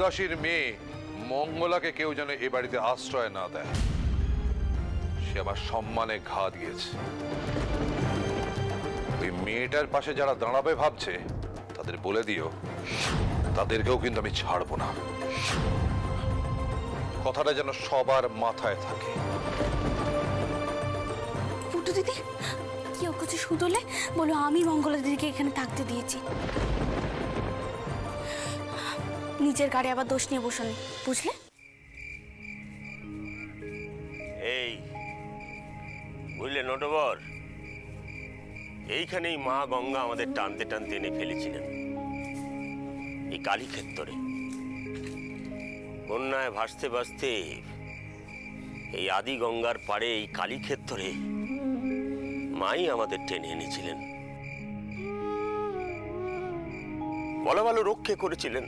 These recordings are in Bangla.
দাসীর মেয়ে মঙ্গলাকে কেউ যেন এ বাড়িতে আশ্রয় না দেয়। সে আমার সম্মানে ঘা দিয়েছে। ওই মেয়েটার পাশে যারা দাঁড়াবে ভাবছে তাদের বলে দিও, তাদেরকেও কিন্তু আমি ছাড়বো না। কথাটা যেন সবার মাথায় থাকে। পুটু দিদি, কেউ কিছু শুধলে বলো আমি মঙ্গলা দিদিকে এখানে থাকতে দিয়েছি। নিজের গাড়ি আবার দোষ নিয়ে বসুন, বুঝলে? এই বুঝলে নটবর, এইখানেই মা গঙ্গা আমাদের টানতে টানতে এনে ফেলেছিলেন এই কালীক্ষেত্রে। বন্যায় ভাসতে ভাসতে এই আদি গঙ্গার পাড়ে এই কালীক্ষেত্রে মাই আমাদের টেনে এনেছিলেন। বলা ভালো রক্ষে করেছিলেন,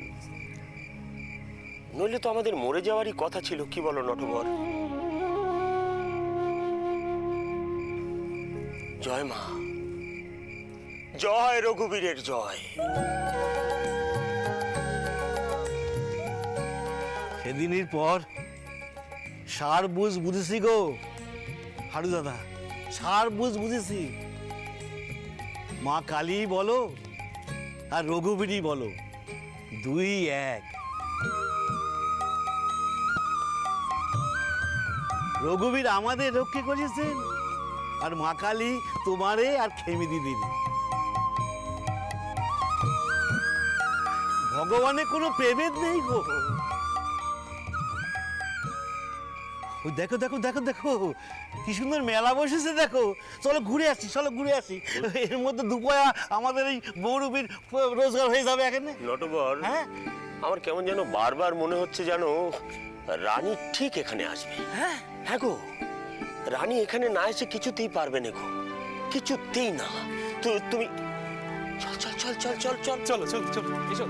নইলে তো আমাদের মরে যাওয়ারই কথা ছিল। কি বলো নটবর? জয় মা, জয় রঘুবীরের জয়। সেদিনের পর সার বুঝ বুঝেছি গো হারু দাদা, সার বুঝ বুঝেছি। মা কালী বলো আর রঘুবীরই বলো, দুই এক। রঘুবীর আমাদের রক্ষে করেছেন, আর মা কালী তোমারে আর খেমি দিদির। ভগবানের কোনো প্রেমের নেই গো। ওই দেখো দেখো দেখো দেখো কি সুন্দর মেলা বসেছে, দেখো। চলো ঘুরে আসি, চলো ঘুরে আসি। এর মধ্যে দুপয়া আমাদের এই বৌরূপীর রোজগার হয়ে যাবে এখানে। নটবর, হ্যাঁ, আমার কেমন যেন বারবার মনে হচ্ছে যেন রানী ঠিক এখানে আসবে। হ্যাঁ হ্যাঁ গো, রানী এখানে না এসে কিছুতেই পারবে না গো, কিছুতেই না। তো তুমি চল চল চল চল চল চল চলো চলো চলো এসো।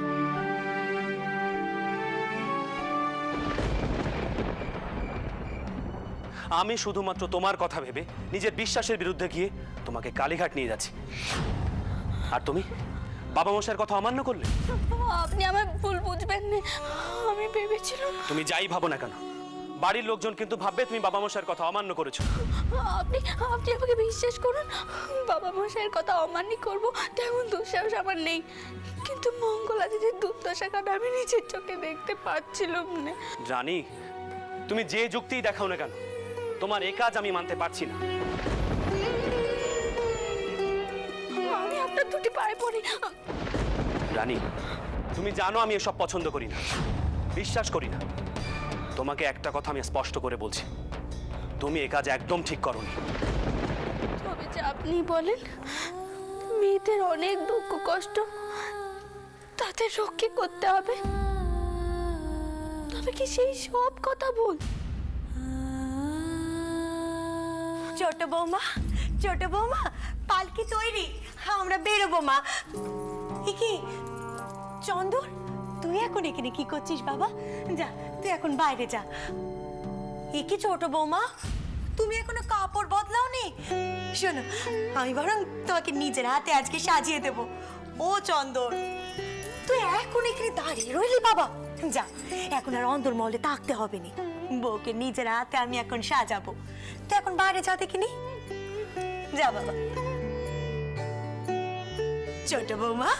আমি শুধুমাত্র তোমার কথা ভেবে নিজের বিশ্বাসের বিরুদ্ধে গিয়ে তোমাকে কালীঘাট নিয়ে যাচ্ছি, আর তুমি বাবা মশাইয়ের কথা অমান্য করলে। আপনি আমার ভুল বুঝবেন না, আমি ভেবেছিলাম। তুমি যাই ভাবো না কেন, বাড়ির লোকজন কিন্তু ভাববে তুমি বাবা মশাইয়ের কথা অমান্য করেছো। আপনি আপনি আমাকে বিশ্বাস করুন, বাবা মশাইয়ের কথা অমান্য করবো তেমন দুঃসাহস আমার নেই। কিন্তু মঙ্গলা দিদির দুর্দশাটা আমি নিজের চোখে দেখতে পাচ্ছিলাম না। জানি, তুমি যে যুক্তিই দেখাও না কেন, তোমার এই কাজ আমি মানতে পারছি না। আমি আপনার দুটি পায়ে পড়ি। রানী, তুমি জানো আমি এসব পছন্দ করি না, বিশ্বাস করি না। তোমাকে একটা কথা আমি স্পষ্ট করে বলছি, তুমি এ কাজ একদম ঠিক করোনি। তবে যে আপনি বলেন মেয়েদের অনেক দুঃখ কষ্ট, তাদের রক্ষে করতে হবে, তবে কি সেই সব কথা ভুল? ছোট বৌমা পালকি তৈরি, আমরা বেরোবো মা। কি চন্দর, তুই এখন এখানে কি করছিস বাবা? যা, তুই এখন বাইরে যা। কি ছোট বৌমা, তুমি এখনো কাপড় বদলাওনি? শোনো, আমি বরং তোমাকে নিজের হাতে আজকে সাজিয়ে দেব। ও চন্দর, তুই এখন এখানে দাঁড়িয়ে রইলি বাবা? যা, এখন আর অন্দরমহলে থাকতে হবে না, বউকে নিজের হাতে আমি এখন সাজাবো। তুই এখন বাইরে যা দেখিনি, যা বাবা। ছোট বৌমা,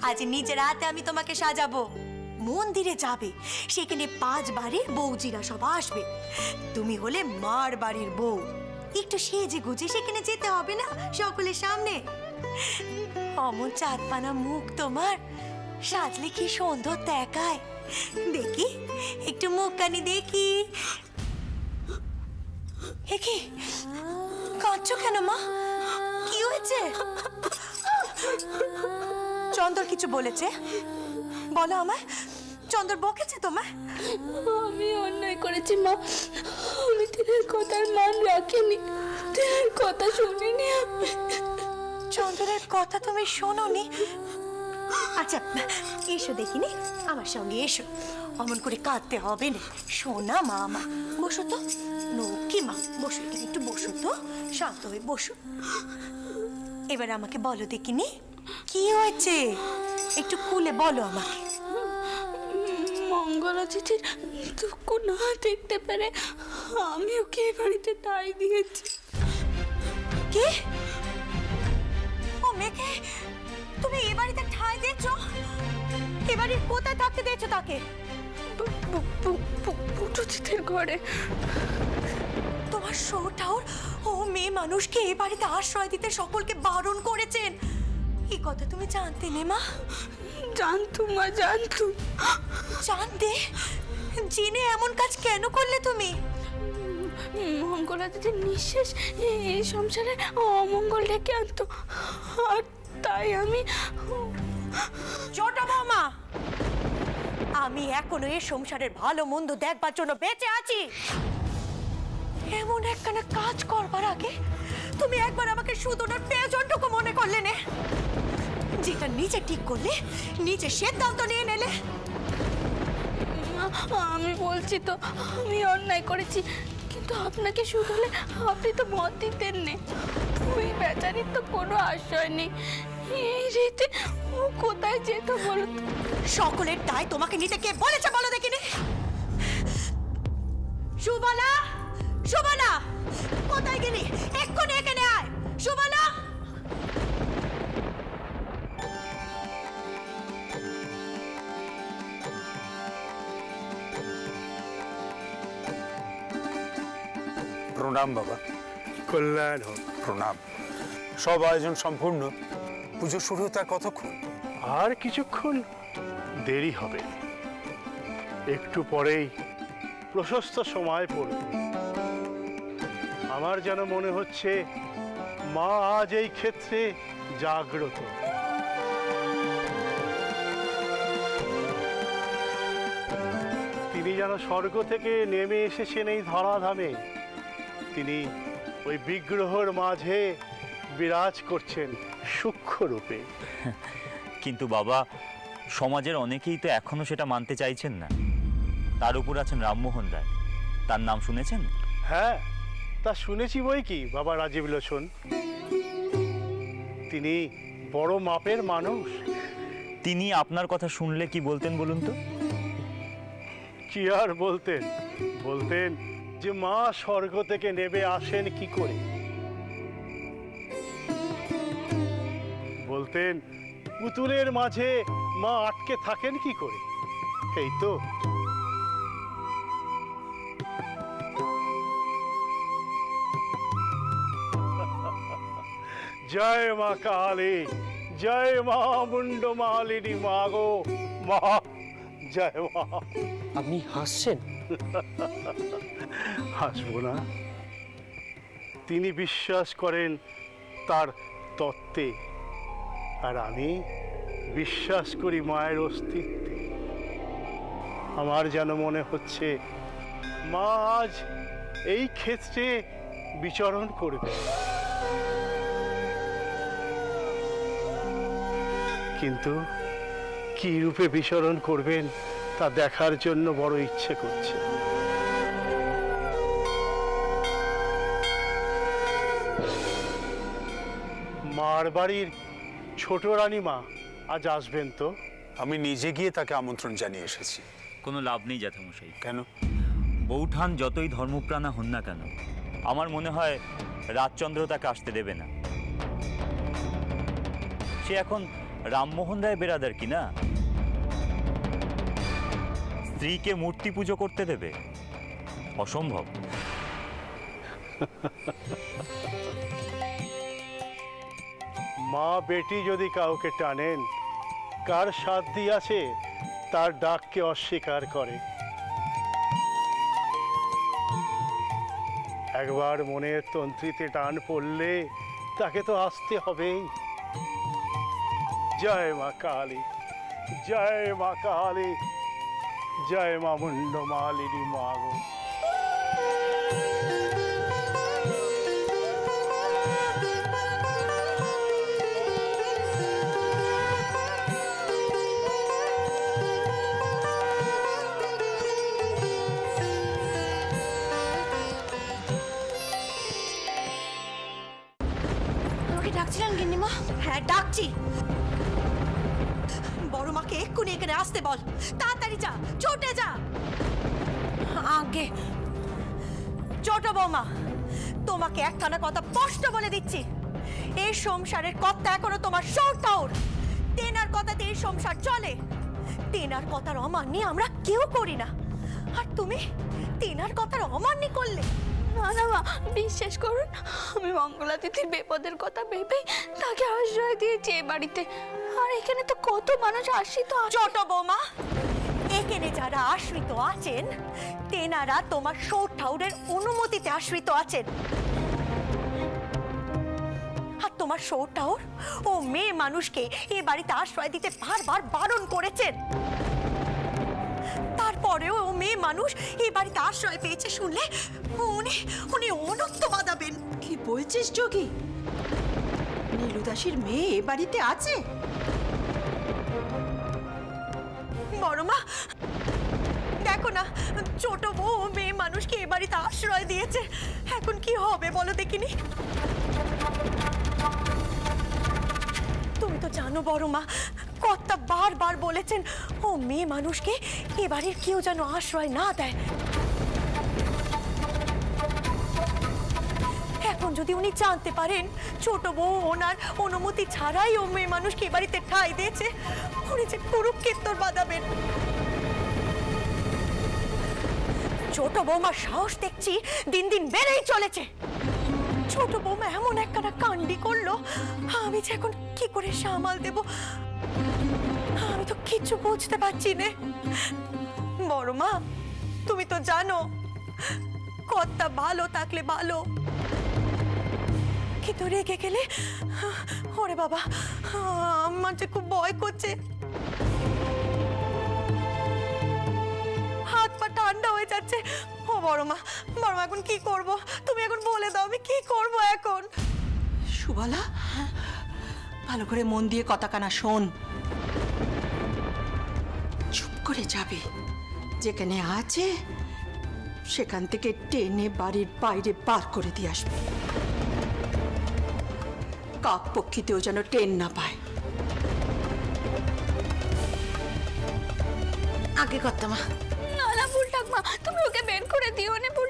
আজ নিজের হাতে আমি তোমাকে সাজাবো। মন্দিরে যাবে, সেখানে 5 বাড়ির বউজিরা সব আসবে। তুমি হলে মার বাড়ির বউ, একটু সেজে গুজে সেখানে যেতে হবে না সকলের সামনে? অমন চাঁদপানা মুখ তোমার, সাজলে কি সুন্দর দেখায়। দেখি একটু মুখখানি দেখি। কি কাঁদছো কেন মা? কি হয়েছে? চন্দর কিছু বলেছে? বলো আমায়, চন্দর বকেছে তোমায়? আমি অন্যায় করেছি মা, আমি দিনের কথার মান রাখিনি, দিনের কথা শুনিনি। চন্দরের কথা তুমি শোনোনি? আচ্ছা এসো দেখিনি, আমার সঙ্গে এসো, অমন করে কাঁদতে হবে না। শোনা মা আমার, বসো তো। কি মা, বসো এখানে, একটু বসো তো, শান্ত হয়ে বসো। এবার আমাকে বলো দেখিনি কি হয়েছে, একটু খুলে বলো আমাকে। মঙ্গলা দিদির দুঃখ না দেখতে পেরে আমি ওকে এই বাড়িতে তাই দিয়েছি। কি ও মেয়েকে তুমি এ বাড়িতে ঠাঁই দিয়েছো? এ বাড়ির কোথায় থাকতে দিয়েছো তাকে? পুটু দিদির ঘরে। তোমার সৌঠাওর ও মেয়ে মানুষকে এ বাড়িতে আশ্রয় দিতে সকলকে বারণ করেছেন, এই কথা তুমি জানতে নে মা? জানতুম মা, জানতুম। জানতে জেনে এমন কাজ কেন করলে তুমি? মঙ্গলা দিদির নিঃশেষ এই সংসারে অমঙ্গল ডেকে আনতো, আর তাই আমি। ছোট বৌমা, আমি এখনো এই সংসারের ভালো মন্দ দেখবার জন্য বেঁচে আছি। এমন একখানা কাজ করবার আগে তুমি একবার আমাকে শুধুনোর প্রয়োজনটুকু মনে করলে না? যেটা নিজে ঠিক করলে নিজে সিদ্ধান্ত নিয়ে নিলে। আমি বলছি তো আমি অন্যায় করেছি, কিন্তু আপনাকে শুধলে আপনি তো মত দিতেন না। ওই বেচারির তো কোনো আশ্রয় নেই, এই রীতি ও কোথায় যেত বলো তো? সকলের দায় তোমাকে নিতে কে বলেছে বলো দেখিনি? সুবলা, সুবলা, কোথায় গেলি? এক্ষুনি এখানে আয় সুবলা। প্রণাম বাবা। কল্যাণ হোক। প্রণাম। সব আয়োজন সম্পূর্ণ? পুজো শুরু হতে আর কতক্ষণ? আর কিছুক্ষণ দেরি হবে, একটু পরেই প্রশস্ত সময় পড়বে। আমার যেন মনে হচ্ছে মা আজ এই ক্ষেত্রে জাগ্রত। তিনি যেন স্বর্গ থেকে নেমে এসেছেন এই ধরাধামে। তিনি ওই বিগ্রহের মাঝে বিরাজ করছেন সূক্ষ্ম রূপে। কিন্তু বাবা, সমাজের অনেকেই তো এখনো সেটা মানতে চাইছেন না। তার উপর আছেন রামমোহন রায়, তার নাম শুনেছেন? হ্যাঁ, তা শুনেছি বই কি বাবা রাজীব লোচন। তিনি বড় মাপের মানুষ। তিনি আপনার কথা শুনলে কি বলতেন বলুন তো? কি আর বলতেন? বলতেন যে মা স্বর্গ থেকে নেমে আসেন কি করে। বলতেন পুতুলের মাঝে মা আটকে থাকেন কি করে। এই তো। জয় মা কালী, জয় মা মুন্ড মালিনী, মা গো মা, জয় মা। আপনি হাসছেন? হাসবো না? তিনি বিশ্বাস করেন তার তত্ত্বে, আর আমি বিশ্বাস করি মায়ের অস্তিত্বে। আমার যেন মনে হচ্ছে মা আজ এই ক্ষেত্রে বিচরণ করবে। কিন্তু কি রূপে বিচরণ করবেন তা দেখার জন্য বড় ইচ্ছে করছে। মার বাড়ির ছোট রানীমা আজ আসবেন তো? আমি নিজে গিয়ে তাকে আমন্ত্রণ জানিয়ে এসেছি। কোনো লাভ নেই জ্যাঠামশাই। কেন? বৌঠান যতই ধর্মপ্রাণা হন না কেন, আমার মনে হয় রাজচন্দ্র তাকে আসতে দেবে না। সে এখন রামমোহন রায় বেরাদার কি না? স্ত্রীকে মূর্তি পুজো করতে দেবে? অসম্ভব। মা বেটি যদি কাউকে টানেন, কার সাধ্যি আছে তার ডাককে অস্বীকার করে। একবার মনের তন্ত্রীতে টান পড়লে তাকে তো আসতে হবেই। জয় মা কালী, জয় মা কালী, জয় মা মুন্ড মালিনী, মা গো। আমাকে ডাকছিলেন গিন্নিমা? হ্যাঁ ডাকছি। বড় মাকে এক্ষুনি এখানে আসতে বল, তাড়াতাড়ি যা, ছুটে যা। আগে ছোট বৌমা, তোমাকে একখানা কথা স্পষ্ট বলে দিচ্ছি, এই সংসারের কথা এখনো তোমার সৌটাউর। তেনার কথাতে এই সংসার চলে, তেনার কথার অমান্য আমরা কেউ করি না। আর তুমি তেনার কথার অমান্য করলে। না না মা, বিশ্বাস করুন, আমি মঙ্গলাতিথির বিপদের কথা ভেবেই তাকে আশ্রয় দিয়েছি এ বাড়িতে। আর এখানে তো কত মানুষ আশ্রিত আছে। ছোট বৌমা, এখানে যারা আশ্রিত আছেন তেনারা তোমার সৌঠাউরের অনুমতিতে আশ্রিত আছেন। আর তোমার সৌঠাউর ও মেয়ে মানুষকে এ বাড়িতে আশ্রয় দিতে বারবার বারণ করেছেন। তারপরেও ও মেয়ে মানুষ এই বাড়িতে আশ্রয় পেয়েছে শুনলে উনি উনি অনন্ত বাঁধাবেন। কি বলছিস যোগী? নীলুদাসীর মেয়ে এ বাড়িতে আছে? বড় মা, দেখো না, ছোট বউ মেয়ে মানুষকে এ বাড়িতে আশ্রয় দিয়েছে, এখন কি হবে বলো দেখিনি? তুমি তো জানো বড় মা, কর্তা বারবার বলেছেন ও মেয়ে মানুষকে এ বাড়ির কেউ যেন আশ্রয় না দেয়। এখন যদি উনি জানতে পারেন ছোট বউ ওনার অনুমতি ছাড়াই ও মেয়ে মানুষকে এ বাড়িতে ঠাঁই দিয়েছে, উনি যে কুরুক্ষেত্র বাঁধাবেন। ছোট বৌমার সাহস দেখছি দিন দিন বেড়েই চলেছে। ছোট বৌমা এমন একখানা কাণ্ডি করলো, আমি যে এখন কি করে সামাল দেব আমি তো কিছু বুঝতে পারছি না। বড় মা, তুমি তো জানো কর্তা ভালো থাকলে ভালো, কিন্তু রেগে গেলে ওরে বাবা, আমার যে খুব ভয় করছে। হাত পা ঠান্ডা হয়ে যাচ্ছে। ও বড় মা এখন কি করব? তুমি এখন বলে দাও আমি কি করব এখন। সুবালা, ভালো করে মন দিয়ে কথা কানা শোন। চুপ করে যাবি, যেখানে আছে সেখান থেকে টেনে বাড়ির বাইরে বার করে দিয়ে আসবি। কাক পক্ষীতেও যেন টেন না পায়। আগে কর্তা মা। না না ভুল ঠাকমা, তুমি ওকে বের করে দিও না। ভুল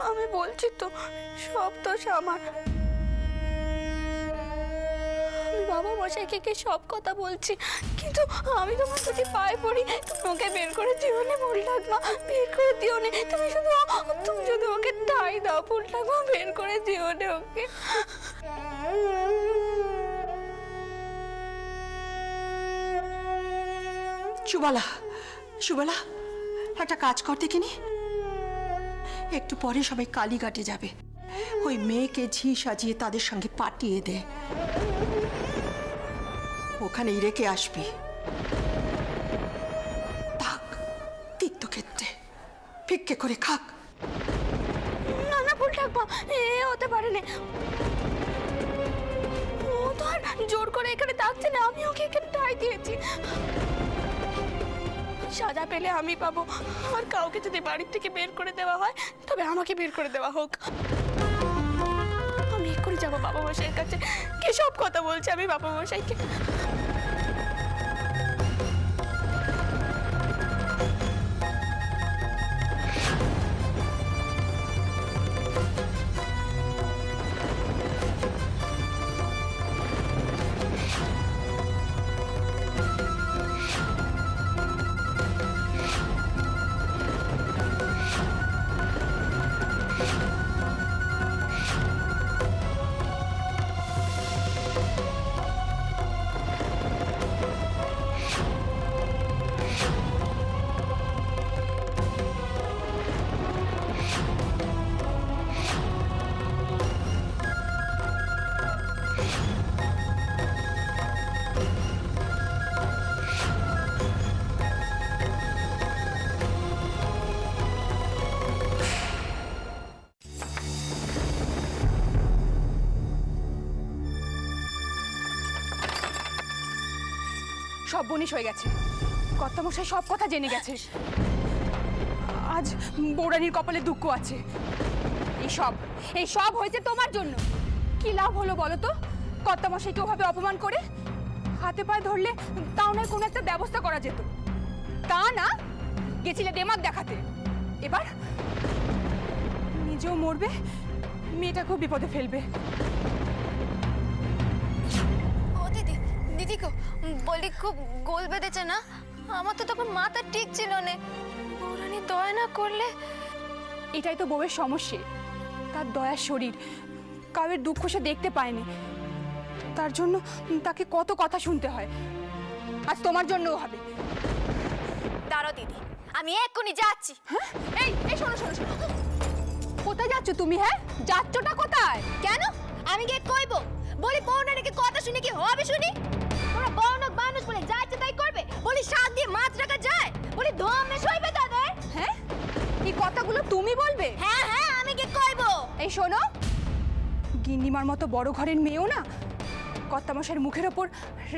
আমি বলছি তো, সব দোষ আমার। আমি বাবা মশাইকে গিয়ে সব কথা বলছি, কিন্তু আমি তোমার কাছে পায়ে পড়ি, তুমি ওকে বের করে দিও না। ভুল ঠাকমা, বের করে দিও না। তুমি শুধু ওকে ঠাই দাও। ভুল ঠাকমা, বের করে দিও না ওকে। সুবালা, একটা কাজ কর দেখিনি। একটু পরে সবাই কালীঘাটে যাবে, ওই মেয়েকে ঝি সাজিয়ে তাদের সঙ্গে পাঠিয়ে দে, ওখানেই রেখে আসবি। থাক তীর্থক্ষেত্রে ভিক্ষে করে খাক। না না ভুল ঠাকমা, এ হতে পারে না। ও তো আর জোর করে এখানে থাকছে না, আমি ওকে এখানে ঠাই দিয়েছি। সাজা পেলে আমি পাবো, আর কাউকে যদি বাড়ির থেকে বের করে দেওয়া হয় তবে আমাকে বের করে দেওয়া হোক। আমি এক্ষুনি যাবো বাবা মশাইয়ের কাছে, কি সব কথা বলছে আমি বাবা মশাইকে। সব বনিশ হয়ে গেছে, কর্তামশাই সব কথা জেনে গেছে। আজ বৌরানীর কপালে দুঃখ আছে। এই সব হয়েছে তোমার জন্য। কি লাভ হলো বলো তো কর্তামশাইকে ওভাবে অপমান করে? হাতে পায়ে ধরলে তাও নয় কোনো একটা ব্যবস্থা করা যেত। তা না, গেছিলে দেমাগ দেখাতে। এবার নিজেও মরবে, মেয়েটাকেও বিপদে ফেলবে। ও দিদি, দিদি গো, বলি খুব গোল বেঁধেছে না? আমার তো তখন মাথা ঠিক ছিল না। বৌরানী দয়া না করলে। এটাই তো বউয়ের সমস্যা, তার দয়ার শরীর, কাউয়ের দুঃখ সে দেখতে পায়নি, তার জন্য তাকে কত কথা শুনতে হয়। আজ তোমার জন্যও হবে। দাঁড়াও দিদি, আমি এক্ষুনি যাচ্ছি। হ্যাঁ, এই শোনো শোনো শোনো, কোথায় যাচ্ছ তুমি? হ্যাঁ, যাচ্ছটা কোথায়? কেন? আমি গিয়ে কইব? বলি বৌরানীকে কথা শুনে কি হবে শুনি? ওরা বৌনক মানুষ বলে যা ইচ্ছে তাই করবে? বলি শাক দিয়ে মাছ রাখা যায়? বলি ধমে সইবে তাদের? হ্যাঁ, এই কথাগুলো তুমি বলবে? হ্যাঁ হ্যাঁ, আমি গিয়ে কইব। এই শোনো, গিন্নিমার মতো বড় ঘরের মেয়েও না কর্তামশাইয়ের মুখের ওপর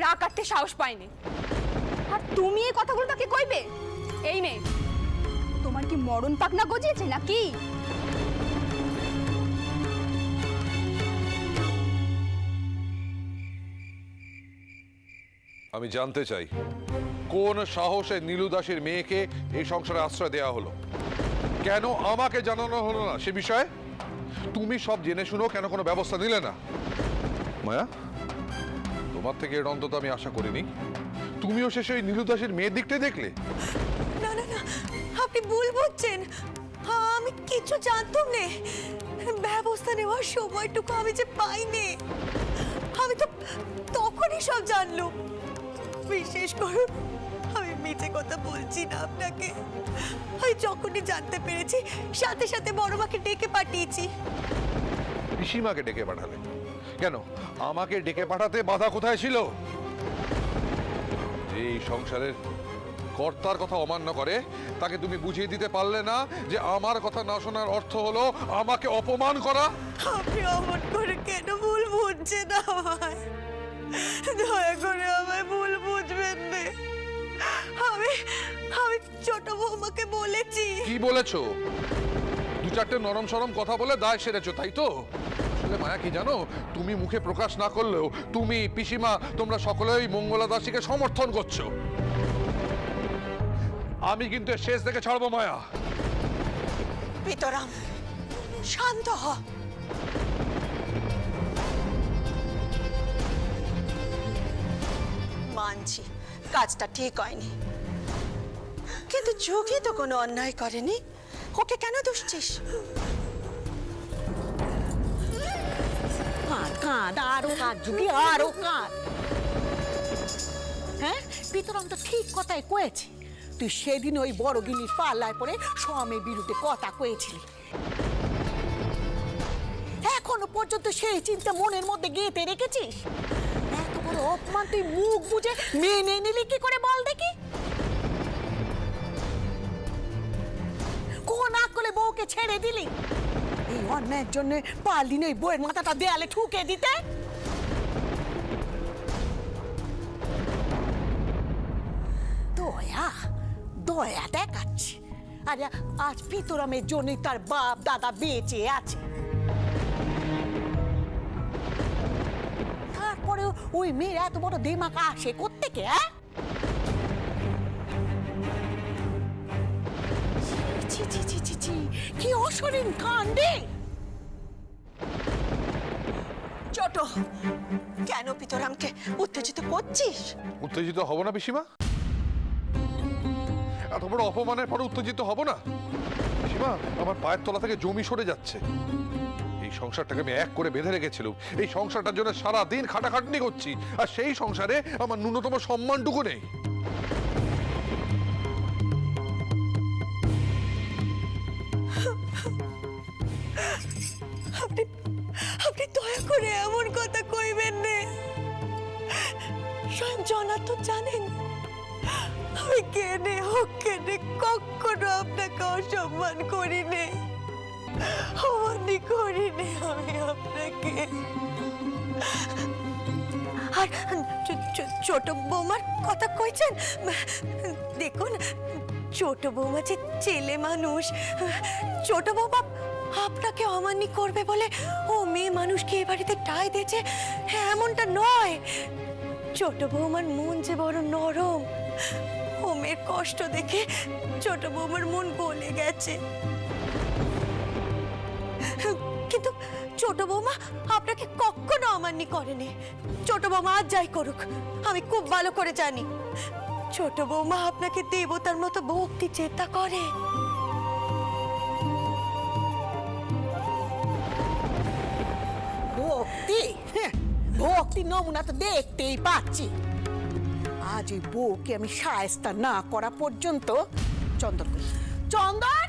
রাগ কাটতে সাহস পায়নি। আর তুমি এই কথাগুলো তাকে কইবে? এই মেয়ে, তোমার কি মরণ পাকনা গজিয়েছে নাকি? আমি জানতে চাই কোন সাহসে নীলু দাসের মেয়েকে এই সংসারে আশ্রয় দেওয়া হলো? কেন আমাকে জানানো হলো না সে বিষয়ে? তুমি সব জেনে শুনো কেন কোনো ব্যবস্থা নিলে না? মায়া, তোমার থেকে এর অন্তত আমি আশা করিনি। তুমিও শেষে ওই নীলু দাসের মেয়ের দিকটাই দেখলে? না না না, আপনি ভুল বুঝছেন। আমি কিছু জানতাম না, ব্যবস্থা নেওয়ার সময়টুকু আমি যে পাইনি। আমি তো তখনই সব জানলাম। বিশেষ করুন, আমি মিথ্যে কথা বলছি না আপনাকে। আমি যখনই জানতে পেরেছি সাথে সাথে বড় মাকে ডেকে পাঠিয়েছি। পিসিমাকে ডেকে পাঠালে কেন? আমাকে ডেকে পাঠাতে বাধা কোথায় ছিল? যে এই সংসারের কর্তার কথা অমান্য করে তাকে তুমি বুঝিয়ে দিতে পারলে না যে আমার কথা না শোনার অর্থ হলো আমাকে অপমান করা? আপনি অমন করে কেন ভুল বুঝছেন আমায়? দয়া করে আমায় ভুল বুঝবেন না। আমি ছোট বৌমাকে বলেছি। কি বলেছো? দু চারটে নরম সরম কথা বলে দায় সেরেছো, তাই তো? আসলে মায়া কি জানো, তুমি মুখে প্রকাশ না করলেও তুমি, পিসিমা, তোমরা সকলেই মঙ্গলা দাসীকে সমর্থন করছো। আমি কিন্তু এর শেষ দেখে ছাড়বো মায়া। পিতরাম, শান্ত হ। মানছি কাজটা ঠিক হয়নি, কিন্তু যোগী তো কোনো অন্যায় করেনি, ওকে কেন দুষছিস? কাঁদ কাঁদ, আরো কাঁদ যুগি, আরো কাঁদ। হ্যাঁ, পিতরম তো ঠিক কথাই কয়েছে। তুই সেদিন ওই বড় গিনির পাল্লায় পড়ে স্বামীর বিরুদ্ধে কথা কয়েছিলি। এখনো পর্যন্ত সেই চিন্তা মনের মধ্যে গেঁথে রেখেছিস? এত বড় অপমান তুই মুখ বুঝে মেনে নিলি কি করে বল দেখি? কোন আকলে বউকে ছেড়ে দিলি? এই অন্যায়ের জন্য পারলি না এই বউয়ের মাথাটা দেয়ালে ঠুকে দিতে? দয়া দয়া দেখাচ্ছে। আরে আজ পিতরামের জন্যই তার বাপ দাদা বেঁচে আছে। তারপরে ওই মেয়ের এত বড় দিমাগ আসে কোত্থেকে? ছি ছি ছি ছি ছি, কি অশরীর কাণ্ডে! ছোট, কেন পিতরামকে উত্তেজিত করছিস? উত্তেজিত হব না পিসিমা? এত বড় অপমানের পরে উত্তেজিত হব না? পিসিমা, আমার পায়ের তলা থেকে জমি সরে যাচ্ছে। এই সংসারটাকে আমি এক করে বেঁধে রেখেছিলাম। এই সংসারটার জন্য সারা দিন খাটাখাটনি করছি, আর সেই সংসারে আমার ন্যূনতম সম্মানটুকু নেই। আপনি দয়া করে এমন কথা কইবেন না। স্বয়ং জনার্দন তো জানেন আমি কেনে হোক কেনে কখনো আপনাকে অসম্মান করি নে, অমানি করি নে আমি আপনাকে। আর ছোট বৌমার কথা কইছেন, দেখুন ছোট বৌমা যে ছেলে মানুষ, ছোট বৌমা আপনাকে অমান্য করবে বলে ও মেয়ে মানুষকে এ বাড়িতে ঠাঁই দিয়েছে, এমনটা নয়। ছোট বৌমার মন যে বড় নরম, ও মেয়ের কষ্ট দেখে ছোট বৌমার মন গলে গেছে। কিন্তু ছোট বৌমা আপনাকে কখনো অমান্য করেনি। ছোট বৌমা আজ যাই করুক, আমি খুব ভালো করে জানি ছোট বৌমা আপনাকে দেবতার মতো ভক্তি চেষ্টা করে। ভক্তি, হ্যাঁ, ভক্তি নমুনা তো দেখতেই পাচ্ছি। আজ ওই বউকে আমি শায়েস্তা না করা পর্যন্ত চন্দন কই? চন্দন,